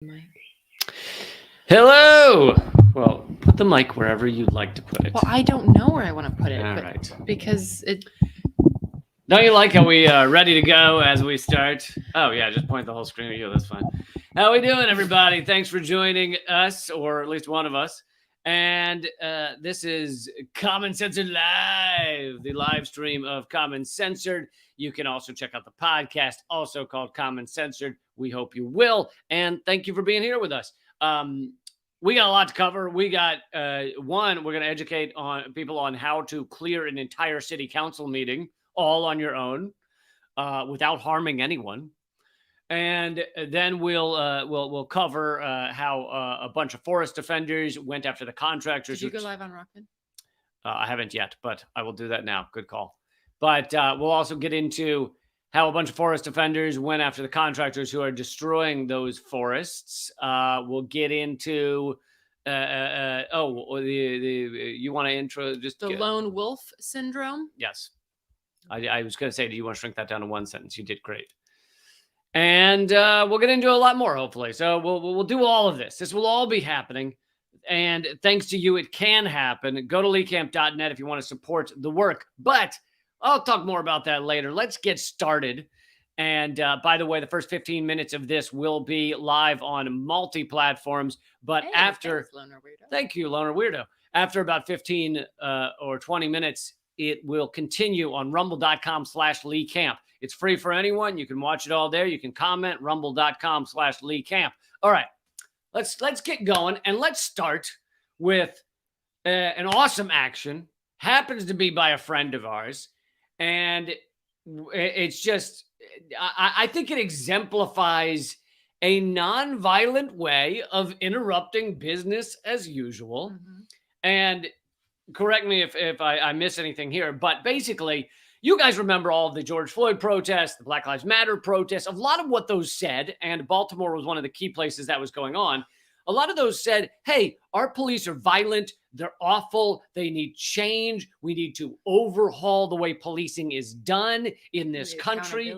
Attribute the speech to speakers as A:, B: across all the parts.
A: Mic.
B: Hello. Well, put the mic wherever you'd like to put it.
A: Well, I don't know where I want to put it,
B: All
A: but
B: right.
A: because it.
B: Don't you like how we are ready to go as we start? Oh yeah, just point the whole screen at you. That's fine. How we doing, everybody? Thanks for joining us, or at least one of us. And this is Common Censored Live, the live stream of Common Censored. You can also check out the podcast, also called Common Censored. We hope you will. And thank you for being here with us. We got a lot to cover. We got one, we're going to educate on people on how to clear an entire city council meeting all on your own without harming anyone. And then we'll cover how a bunch of forest defenders went after the contractors.
A: Did you go live on Rockman?
B: I haven't yet, but I will do that now. Good call. But we'll also get into how a bunch of forest defenders went after the contractors who are destroying those forests. We'll get into you want to intro just
A: the lone wolf syndrome?
B: Yes. I was going to say, do you want to shrink that down to one sentence? You did great. And we'll get into a lot more, hopefully. So we'll do all of this. This will all be happening. And thanks to you, it can happen. Go to leecamp.net if you want to support the work. But I'll talk more about that later. Let's get started. And by the way, the first 15 minutes of this will be live on multi-platforms. But after...
A: Thanks, Loner Weirdo.
B: Thank you, Loner Weirdo. After about 15 or 20 minutes, it will continue on rumble.com/LeeCamp. It's free for anyone. You can watch it all there. You can comment, rumble.com/LeeCamp. All right, let's get going. And let's start with an awesome action. Happens to be by a friend of ours. And it's just, I think it exemplifies a non-violent way of interrupting business as usual. Mm-hmm. And correct me if I miss anything here, but basically, you guys remember all of the George Floyd protests, the Black Lives Matter protests, a lot of what those said, and Baltimore was one of the key places that was going on. A lot of those said, hey, our police are violent, they're awful, they need change, we need to overhaul the way policing is done in this country,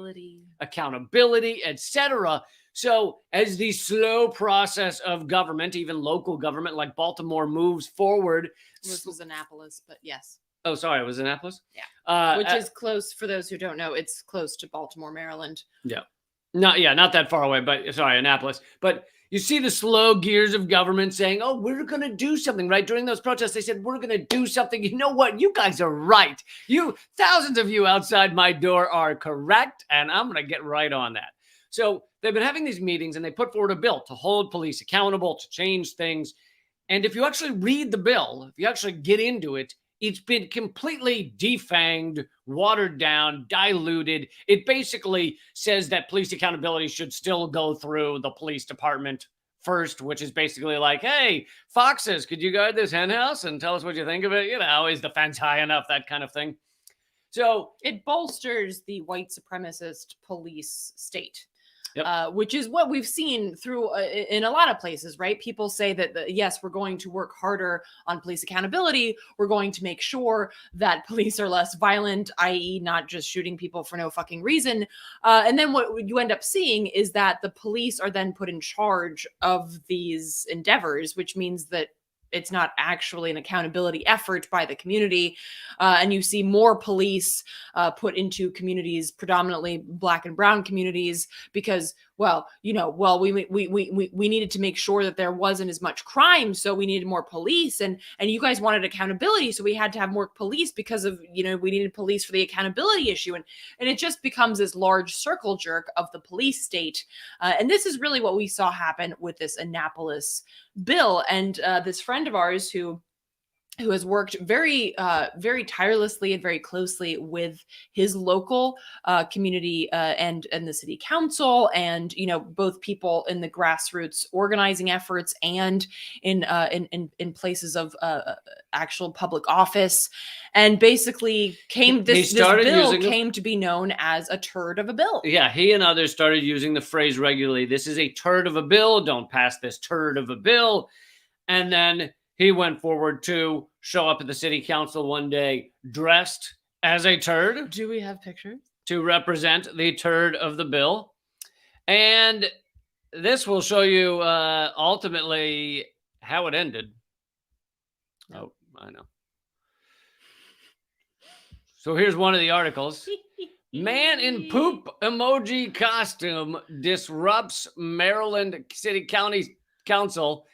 B: accountability, etc. So as the slow process of government, even local government like Baltimore, moves forward.
A: This was Annapolis, but yes.
B: Oh, sorry, it was Annapolis?
A: Yeah. Which is close, for those who don't know, it's close to Baltimore, Maryland.
B: Yeah. Not that far away, but sorry, Annapolis. But you see the slow gears of government saying, oh, we're going to do something, right? During those protests, they said, we're going to do something. You know what? You guys are right. Thousands of you outside my door are correct, and I'm going to get right on that. So they've been having these meetings, and they put forward a bill to hold police accountable, to change things. And if you actually read the bill, if you actually get into it, it's been completely defanged, watered down, diluted. It basically says that police accountability should still go through the police department first, which is basically like, hey, foxes, could you guard this hen house and tell us what you think of it? You know, is the fence high enough? That kind of thing. So
A: it bolsters the white supremacist police state.
B: Yep.
A: Which is what we've seen through in a lot of places, right? People say that, yes, we're going to work harder on police accountability. We're going to make sure that police are less violent, i.e. not just shooting people for no fucking reason. And then what you end up seeing is that the police are then put in charge of these endeavors, which means that it's not actually an accountability effort by the community. And you see more police put into communities, predominantly Black and brown communities, because, we needed to make sure that there wasn't as much crime. So we needed more police, and you guys wanted accountability. So we had to have more police because of, we needed police for the accountability issue. And it just becomes this large circle jerk of the police state. And this is really what we saw happen with this Annapolis bill. And this friend of ours who has worked very, very tirelessly and very closely with his local community and the city council, and both people in the grassroots organizing efforts and in places of actual public office, and basically this bill came to be known as a turd of a bill.
B: Yeah, he and others started using the phrase regularly. This is a turd of a bill. Don't pass this turd of a bill. And then he went forward to show up at the city council one day dressed as a turd.
A: Do we have pictures?
B: To represent the turd of the bill. And this will show you ultimately how it ended. Oh, I know. So here's one of the articles. Man in poop emoji costume disrupts Maryland City County Council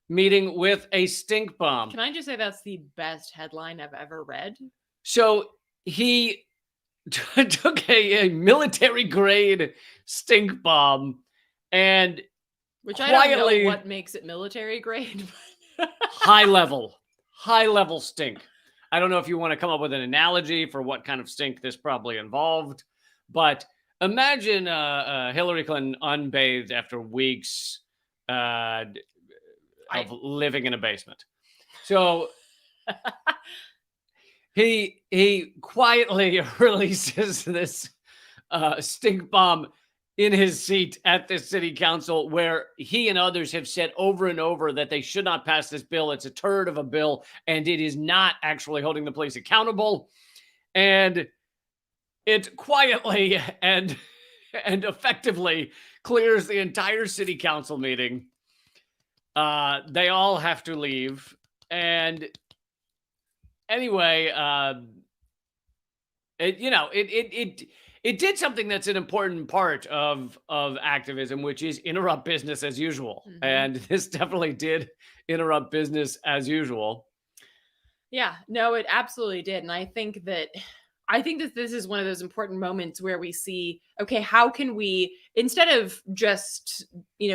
B: meeting with a stink bomb.
A: Can I just say that's the best headline I've ever read?
B: So he took a military grade stink bomb and
A: Which I
B: quietly,
A: don't know what makes it military grade.
B: high level stink. I don't know if you want to come up with an analogy for what kind of stink this probably involved, but imagine Hillary Clinton unbathed after weeks of living in a basement. So he quietly releases this stink bomb in his seat at the city council, where he and others have said over and over that they should not pass this bill. It's a turd of a bill, and it is not actually holding the police accountable. And it quietly and effectively clears the entire city council meeting. They all have to leave. And anyway, it did something that's an important part of activism, which is interrupt business as usual. Mm-hmm. And this definitely did interrupt business as usual.
A: Yeah, no, it absolutely did. And I think that this is one of those important moments where we see, okay, how can we, instead of just,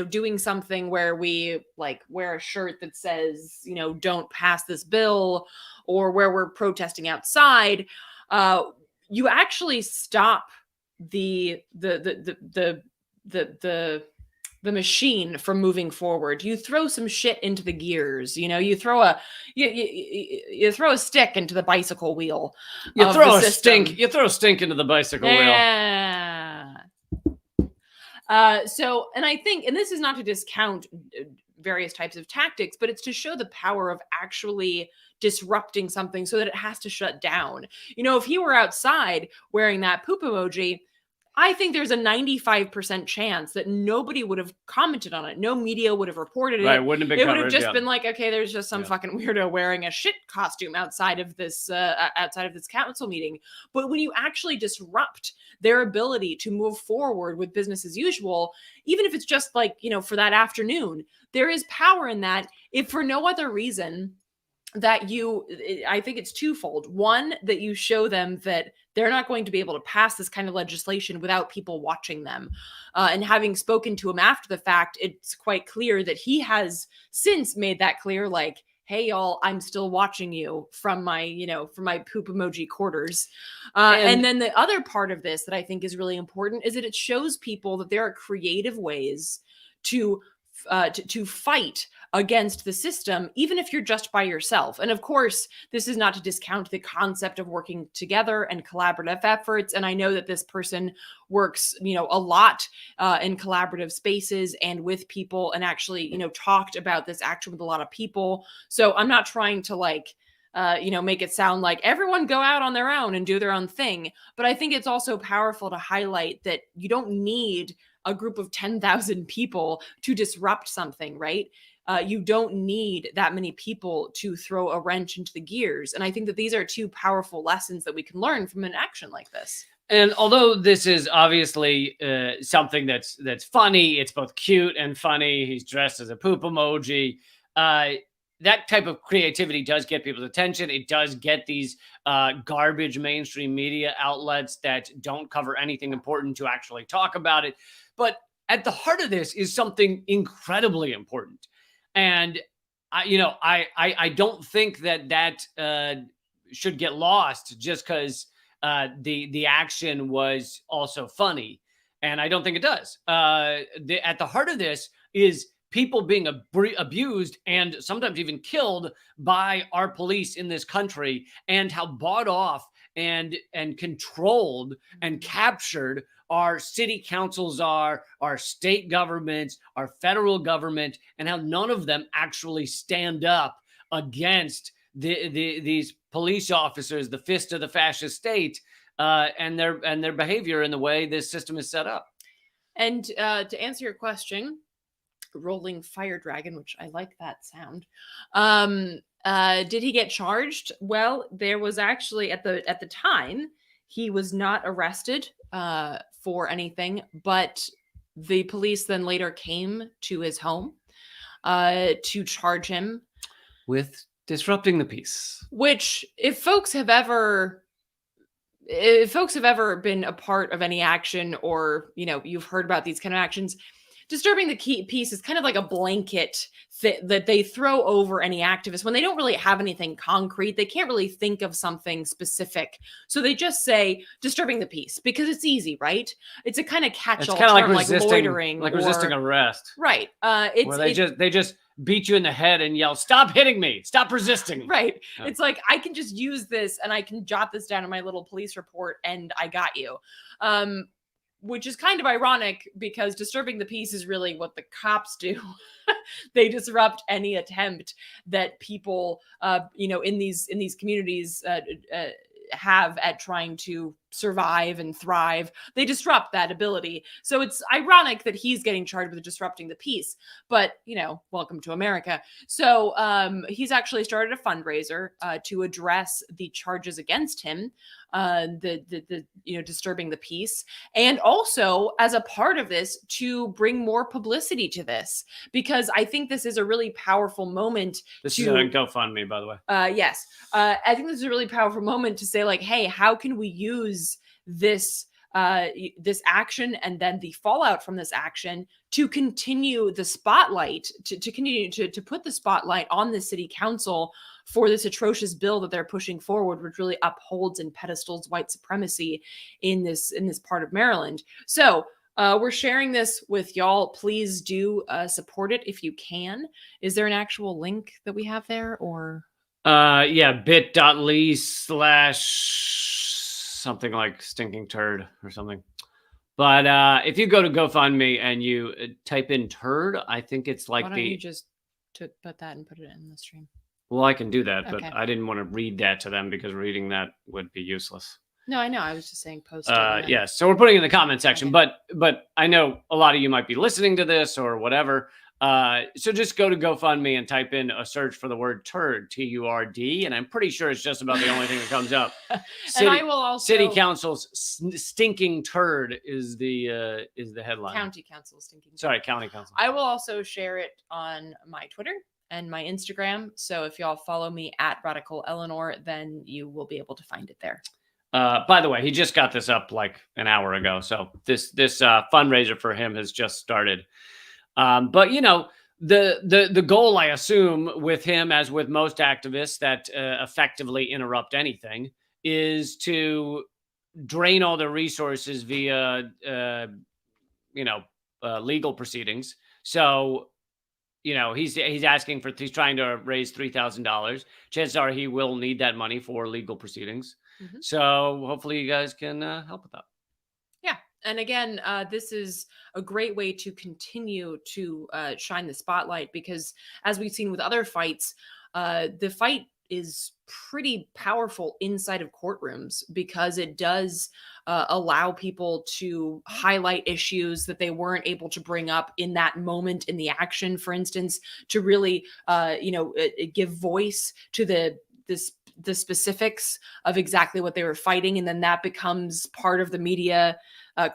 A: doing something where we like wear a shirt that says, don't pass this bill, or where we're protesting outside, you actually stop the machine from moving forward. You throw some shit into the gears. You throw a stick into the bicycle wheel.
B: You throw a stink into the bicycle wheel.
A: Yeah. So, and I think, and this is not to discount various types of tactics, but it's to show the power of actually disrupting something so that it has to shut down. If he were outside wearing that poop emoji, I think there's a 95% chance that nobody would have commented on it. No media would have reported it.
B: Right, wouldn't have been
A: covered, would have just been like, okay, there's just some fucking weirdo wearing a shit costume outside of this council meeting. But when you actually disrupt their ability to move forward with business as usual, even if it's just like, for that afternoon, there is power in that, if for no other reason that I think it's twofold. One, that you show them that they're not going to be able to pass this kind of legislation without people watching them. And having spoken to him after the fact, it's quite clear that he has since made that clear, like, hey, y'all, I'm still watching you from my poop emoji quarters. And then the other part of this that I think is really important is that it shows people that there are creative ways to fight against the system, even if you're just by yourself. And of course, this is not to discount the concept of working together and collaborative efforts. And I know that this person works, a lot in collaborative spaces and with people, and actually, talked about this action with a lot of people. So I'm not trying to make it sound like everyone go out on their own and do their own thing. But I think it's also powerful to highlight that you don't need a group of 10,000 people to disrupt something, right? You don't need that many people to throw a wrench into the gears. And I think that these are two powerful lessons that we can learn from an action like this.
B: And although this is obviously something that's funny, it's both cute and funny. He's dressed as a poop emoji. That type of creativity does get people's attention. It does get these garbage mainstream media outlets that don't cover anything important to actually talk about it. But at the heart of this is something incredibly important. And I don't think that should get lost just because the action was also funny. And I don't think it does. At the heart of this is people being abused and sometimes even killed by our police in this country, and how bought off and controlled and captured our city councils are, our state governments, our federal government, and how none of them actually stand up against these police officers, the fist of the fascist state, and their behavior in the way this system is set up.
A: And to answer your question, rolling fire dragon, which I like that sound. Did he get charged? Well, there was actually at the time he was not arrested for anything, but the police then later came to his home to charge him
B: with disrupting the peace.
A: Which, if folks have ever been a part of any action, or you've heard about these kind of actions, disturbing the peace is kind of like a blanket that they throw over any activist when they don't really have anything concrete. They can't really think of something specific, so they just say disturbing the peace because it's easy, right? It's a kind of catch-all term, like loitering,
B: like resisting arrest,
A: right?
B: They just beat you in the head and yell, "Stop hitting me! Stop resisting me!"
A: Right? Yeah. It's like, I can just use this and I can jot this down in my little police report, and I got you. Which is kind of ironic because disturbing the peace is really what the cops do. They disrupt any attempt that people, in these communities have at trying to survive and thrive. They disrupt that ability. So it's ironic that he's getting charged with disrupting the peace, but welcome to America. So he's actually started a fundraiser to address the charges against him, the disturbing the peace, and also as a part of this to bring more publicity to this, because I think this is a really powerful moment.
B: This is on GoFundMe, by the way.
A: Yes. I think this is a really powerful moment to say, like, hey, how can we use this action and then the fallout from this action to continue the spotlight, to continue to put the spotlight on the city council for this atrocious bill that they're pushing forward, which really upholds and pedestals white supremacy in this part of Maryland. So we're sharing this with y'all. Please do support it if you can. Is there an actual link that we have there, or?
B: Yeah, bit.ly/ something like stinking turd or something. But if you go to GoFundMe and you type in turd, I think it's like,
A: why don't you just put that and put it in the stream?
B: Well, I can do that,
A: Okay.
B: But I didn't want to read that to them because reading that would be useless.
A: No, I know. I was just saying post it.
B: Yeah, so we're putting it in the comment section,
A: Okay.
B: but I know a lot of you might be listening to this or whatever. So just go to GoFundMe and type in a search for the word turd, TURD, and I'm pretty sure it's just about the only thing that comes up.
A: And I will also,
B: City Council's stinking turd is the headline.
A: County Council stinking turd.
B: Sorry, County Council.
A: I will also share it on my Twitter and my Instagram. So if y'all follow me at Radical Eleanor, then you will be able to find it there.
B: By the way, he just got this up like an hour ago. So this fundraiser for him has just started. But the goal, I assume, with him, as with most activists that effectively interrupt anything, is to drain all their resources via legal proceedings. So he's trying to raise $3,000. Chances are he will need that money for legal proceedings. Mm-hmm. So hopefully you guys can help with that.
A: Yeah. And again, this is a great way to continue to shine the spotlight, because as we've seen with other fights, the fight is pretty powerful inside of courtrooms, because it does allow people to highlight issues that they weren't able to bring up in that moment in the action, for instance, to really, give voice to the specifics of exactly what they were fighting. And then that becomes part of the media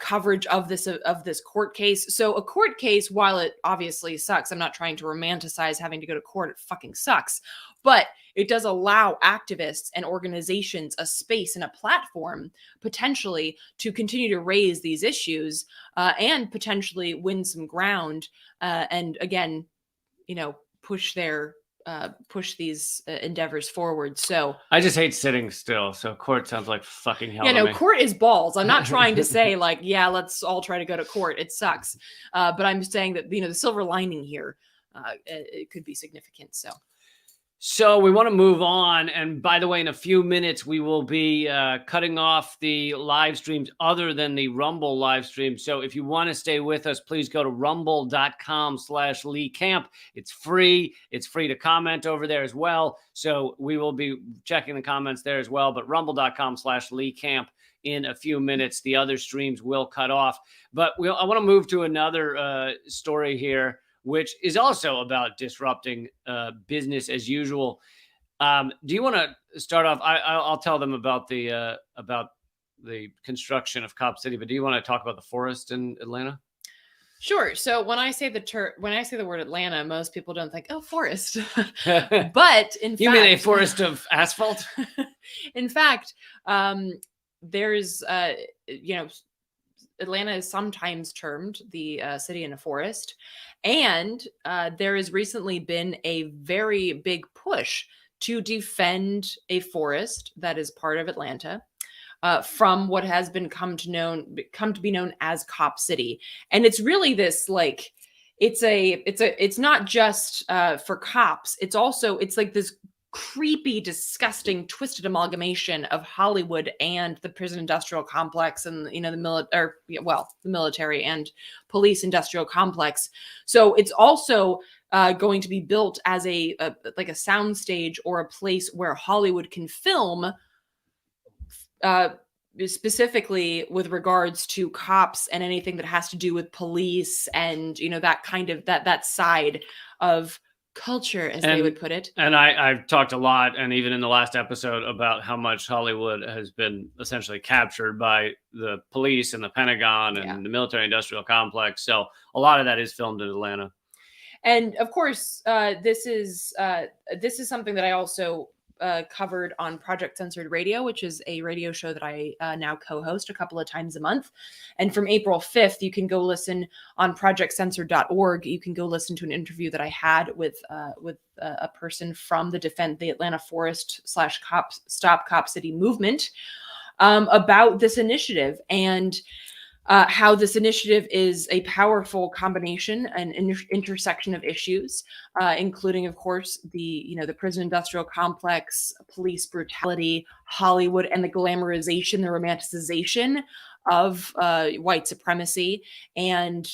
A: coverage of this court case. So a court case, while it obviously sucks, I'm not trying to romanticize having to go to court. It fucking sucks. But it does allow activists and organizations a space and a platform potentially to continue to raise these issues and potentially win some ground. And again, push these endeavors forward. So
B: I just hate sitting still. So court sounds like fucking hell.
A: Yeah, no, court is balls. I'm not trying to say like, yeah, let's all try to go to court. It sucks. But I'm saying that, the silver lining here, it could be significant.
B: So we want to move on. And by the way, in a few minutes, we will be cutting off the live streams other than the Rumble live stream. So if you want to stay with us, please go to rumble.com/Lee Camp. It's free. It's free to comment over there as well. So we will be checking the comments there as well. But rumble.com/Lee Camp in a few minutes. The other streams will cut off. But I want to move to another story here, which is also about disrupting business as usual. Do you want to start off? I'll tell them about the construction of Cop City, but do you want to talk about the forest in Atlanta?
A: Sure. So when I say the word Atlanta, most people don't think, oh, forest. But in fact,
B: you mean a forest of asphalt?
A: In fact, there's Atlanta is sometimes termed the city in a forest, and there has recently been a very big push to defend a forest that is part of Atlanta. From what has come to be known as Cop City, and it's really this like it's not just for cops. It's like this creepy, disgusting, twisted amalgamation of Hollywood and the prison industrial complex, and the military and police industrial complex. So it's also going to be built as a soundstage or a place where Hollywood can film specifically with regards to cops and anything that has to do with police and that kind of that side of culture, as they would put it.
B: And I've talked a lot, and even in the last episode, about how much Hollywood has been essentially captured by the police and the Pentagon and the military industrial complex. So a lot of that is filmed in Atlanta.
A: And of course, this is something that I also covered on Project Censored Radio, which is a radio show that I now co-host a couple of times a month. And from April 5th, you can go listen on projectcensored.org. You can go listen to an interview that I had with a person from the Atlanta Forest / Stop Cop City movement about this initiative and how this initiative is a powerful combination and intersection of issues, including, of course, the prison industrial complex, police brutality, Hollywood, and the glamorization, the romanticization of white supremacy and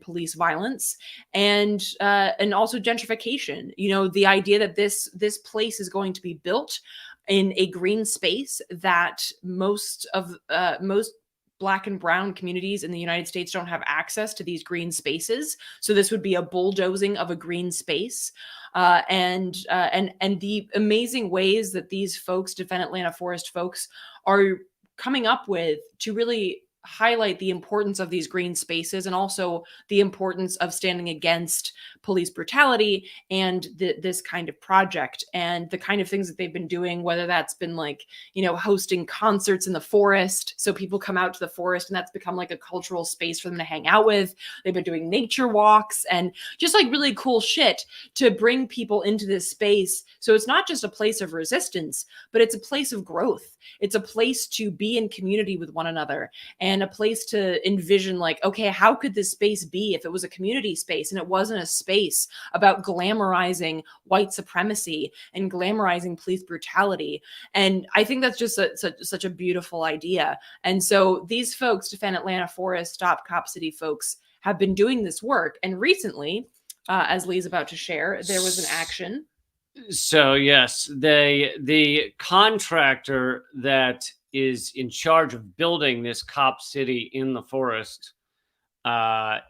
A: police violence, and also gentrification. The idea that this place is going to be built in a green space that most Black and brown communities in the United States don't have access to these green spaces. So this would be a bulldozing of a green space. And the amazing ways that these folks, Defend Atlanta Forest folks, are coming up with to really highlight the importance of these green spaces, and also the importance of standing against police brutality and this kind of project, and the kind of things that they've been doing, whether that's been hosting concerts in the forest. So people come out to the forest and that's become like a cultural space for them to hang out with. They've been doing nature walks and just like really cool shit to bring people into this space. So it's not just a place of resistance, but it's a place of growth. It's a place to be in community with one another, and a place to envision okay, how could this space be if it was a community space and it wasn't a space about glamorizing white supremacy and glamorizing police brutality? And I think that's just such a beautiful idea. And so these folks, Defend Atlanta Forest, Stop Cop City folks, have been doing this work. And recently, as Lee's about to share, there was an action.
B: So yes, the contractor that is in charge of building this Cop City in the forest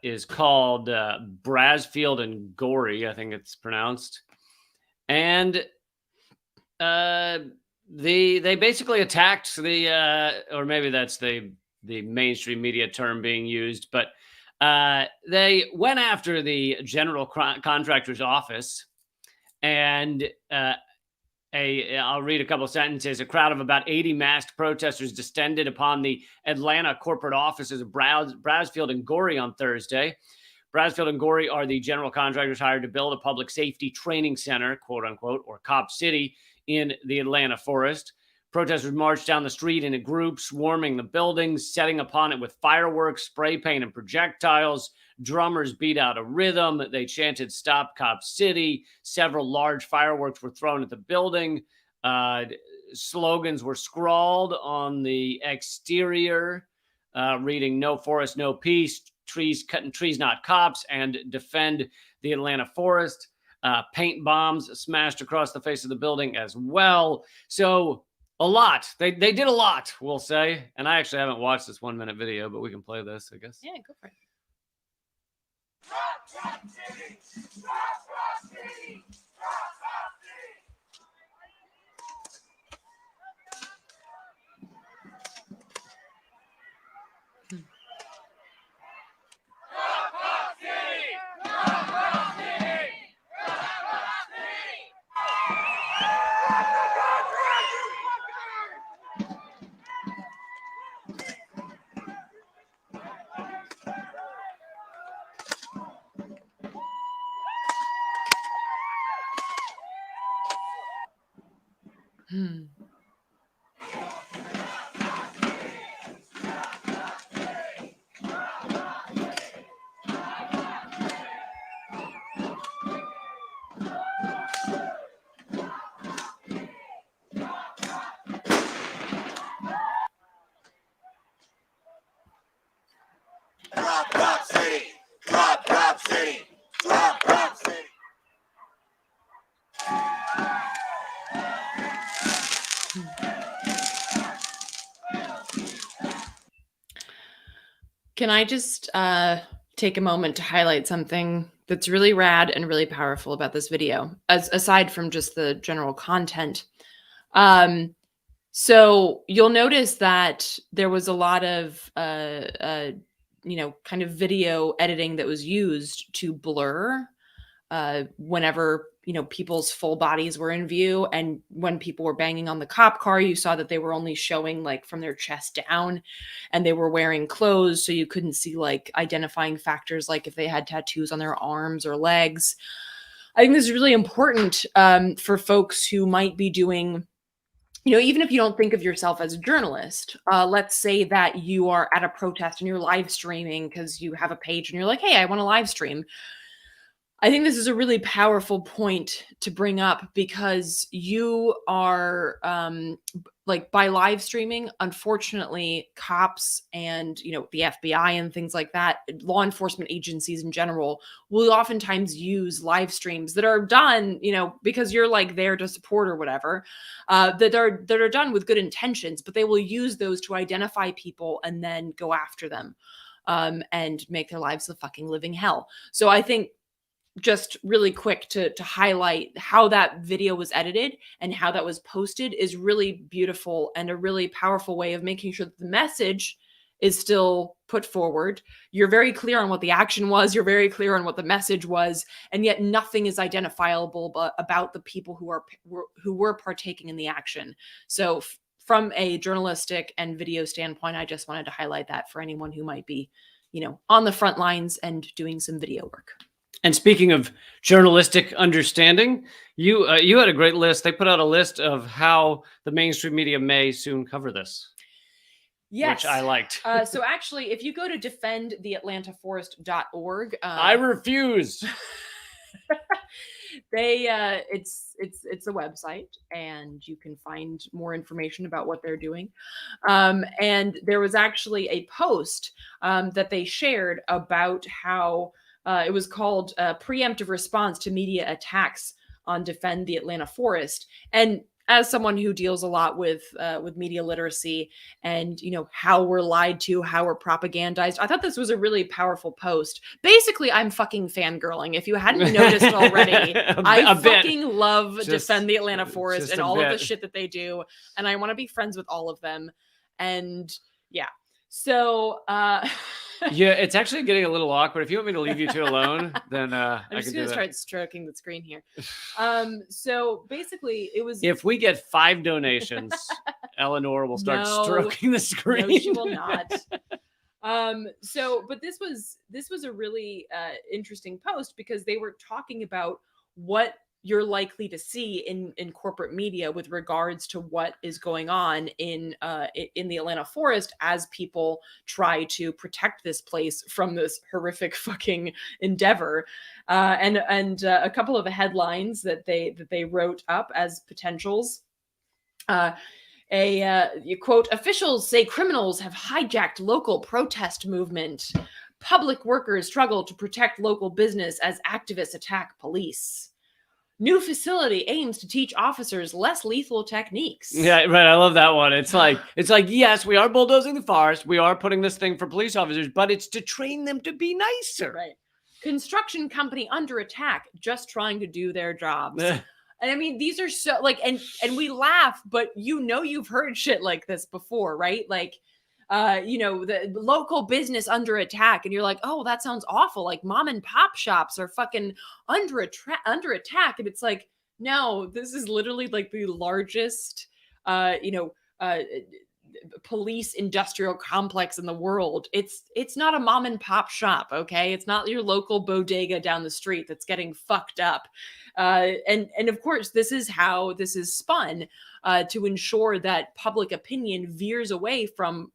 B: is called Brasfield and Gorey, I think it's pronounced. And they basically attacked or maybe that's the mainstream media term being used, but they went after the general contractor's office. And I'll read a couple of sentences. A crowd of about 80 masked protesters descended upon the Atlanta corporate offices of Brasfield and Gorey on Thursday. Brasfield and Gorey are the general contractors hired to build a public safety training center, quote unquote, or Cop City, in the Atlanta forest. Protesters marched down the street in a group, swarming the buildings, setting upon it with fireworks, spray paint, and projectiles. Drummers beat out a rhythm. They chanted "Stop Cop City." Several large fireworks were thrown at the building. Slogans were scrawled on the exterior, reading "No forest, no peace. Trees, cutting trees, not cops," and "Defend the Atlanta forest." Paint bombs smashed across the face of the building as well. So a lot. They did a lot, we'll say. And I actually haven't watched this 1 minute video, but we can play this, I guess.
A: Yeah, go for it. Hmm.
C: Drop, drop city. Drop, drop city. Drop, drop city.
A: Can I just take a moment to highlight something that's really rad and really powerful about this video, aside from just the general content? So you'll notice that there was a lot of, kind of video editing that was used to blur whenever people's full bodies were in view, and when people were banging on the cop car, you saw that they were only showing like from their chest down, and they were wearing clothes, so you couldn't see like identifying factors like if they had tattoos on their arms or legs. I think this is really important for folks who might be doing, even if you don't think of yourself as a journalist. Let's say that you are at a protest and you're live streaming because you have a page and you're like, hey, I want to live stream. I think this is a really powerful point to bring up, because you are like, by live streaming, unfortunately, cops and the FBI and things like that, law enforcement agencies in general, will oftentimes use live streams that are done, because you're like there to support or whatever, that are done with good intentions, but they will use those to identify people and then go after them and make their lives a fucking living hell. So I think, just really quick to highlight how that video was edited and how that was posted is really beautiful and a really powerful way of making sure that the message is still put forward. You're very clear on what the action was. You're very clear on what the message was, and yet nothing is identifiable about the people who were partaking in the action. So from a journalistic and video standpoint, I just wanted to highlight that for anyone who might be, on the front lines and doing some video work.
B: And speaking of journalistic understanding, you had a great list. They put out a list of how the mainstream media may soon cover this.
A: Yes.
B: Which I liked.
A: So actually, if you go to defendtheatlantaforest.org,
B: I refuse.
A: It's a website, and you can find more information about what they're doing. And there was actually a post that they shared about how it was called Preemptive Response to Media Attacks on Defend the Atlanta Forest. And as someone who deals a lot with media literacy and, how we're lied to, how we're propagandized, I thought this was a really powerful post. Basically, I'm fucking fangirling. If you hadn't noticed already, I fucking love Defend the Atlanta Forest and all of the shit that they do. And I want to be friends with all of them. And yeah. So
B: yeah, it's actually getting a little awkward. If you want me to leave you two alone, then
A: I'm just going to start stroking the screen here. So basically, it was,
B: if we get 5 donations, Eleanor will start stroking the screen.
A: No, she will not. But this was a really interesting post, because they were talking about what you're likely to see in corporate media with regards to what is going on in the Atlanta forest as people try to protect this place from this horrific fucking endeavor. And a couple of headlines that they wrote up as potentials. You quote, officials say criminals have hijacked local protest movement. Public workers struggle to protect local business as activists attack police. New facility aims to teach officers less lethal techniques.
B: Yeah, right. I love that one. It's like, yes, we are bulldozing the forest. We are putting this thing for police officers, but it's to train them to be nicer.
A: Right. construction company under attack, just trying to do their jobs. And I mean, these are so like, and we laugh, but you've heard shit like this before, right? Like, the local business under attack, and you're like, oh, that sounds awful. Like mom and pop shops are fucking under attack, and it's like, no, this is literally like the largest, police industrial complex in the world. It's not a mom and pop shop, okay? It's not your local bodega down the street that's getting fucked up. And of course, this is how this is spun to ensure that public opinion veers away from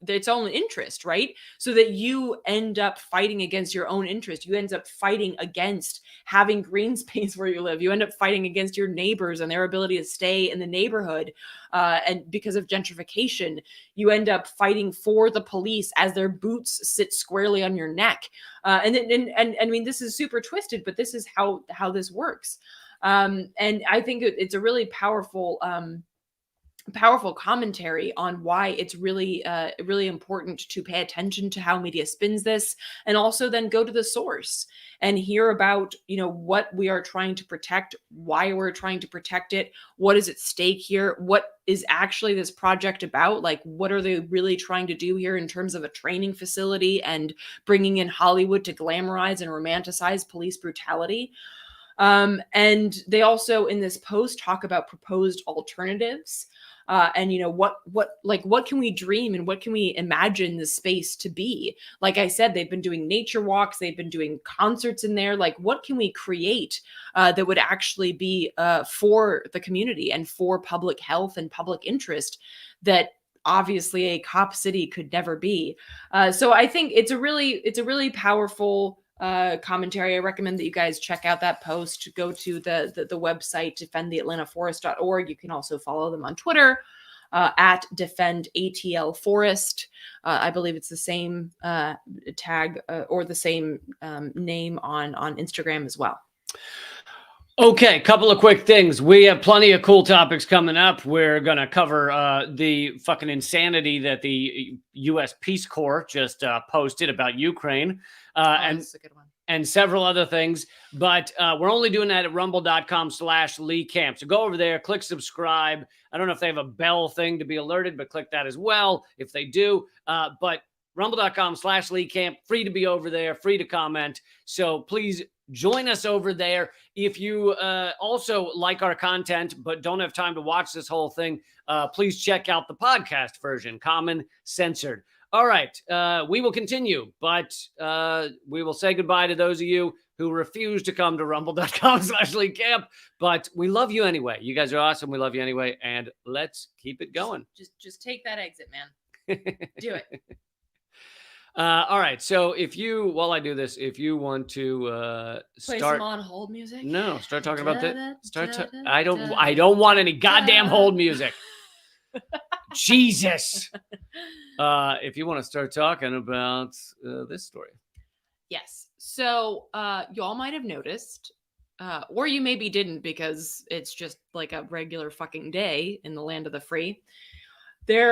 A: its own interest, right? So that you end up fighting against your own interest. You end up fighting against having green space where you live. You end up fighting against your neighbors and their ability to stay in the neighborhood. And because of gentrification, you end up fighting for the police as their boots sit squarely on your neck. And I mean, this is super twisted, but this is how this works. And I think it's a really powerful commentary on why it's really important to pay attention to how media spins this, and also then go to the source and hear about what we are trying to protect, why we're trying to protect it, what is at stake here, what is actually this project about, like what are they really trying to do here in terms of a training facility and bringing in Hollywood to glamorize and romanticize police brutality. And they also in this post talk about proposed alternatives. And what can we dream and what can we imagine the space to be? Like I said, they've been doing nature walks, they've been doing concerts in there. Like, what can we create that would actually be for the community and for public health and public interest that obviously a cop city could never be? So I think it's a really powerful commentary. I recommend that you guys check out that post. Go to the website defendtheatlantaforest.org. You can also follow them on Twitter at defendatlforest. I believe it's the same tag or the same name on Instagram as well.
B: Okay, couple of quick things. We have plenty of cool topics coming up. We're going to cover the fucking insanity that the U.S. Peace Corps just posted about Ukraine. That's a good one. And several other things. But we're only doing that at rumble.com/LeeCamp. So go over there, click subscribe. I don't know if they have a bell thing to be alerted, but click that as well if they do. But rumble.com/LeeCamp, free to be over there, free to comment. So please join us over there. If you also like our content but don't have time to watch this whole thing, please check out the podcast version, Common Censored. All right, we will continue, but we will say goodbye to those of you who refuse to come to rumble.com/LeeCamp. But we love you anyway. You guys are awesome. We love you anyway, and let's keep it going.
A: Just take that exit, man. Do it.
B: All right. So while I do this, if you want to
A: play some on hold music,
B: no, start talking about that. I don't want any goddamn hold music. Jesus. If you want to start talking about this story.
A: Yes. So y'all might have noticed, or you maybe didn't because it's just like a regular fucking day in the land of the free. There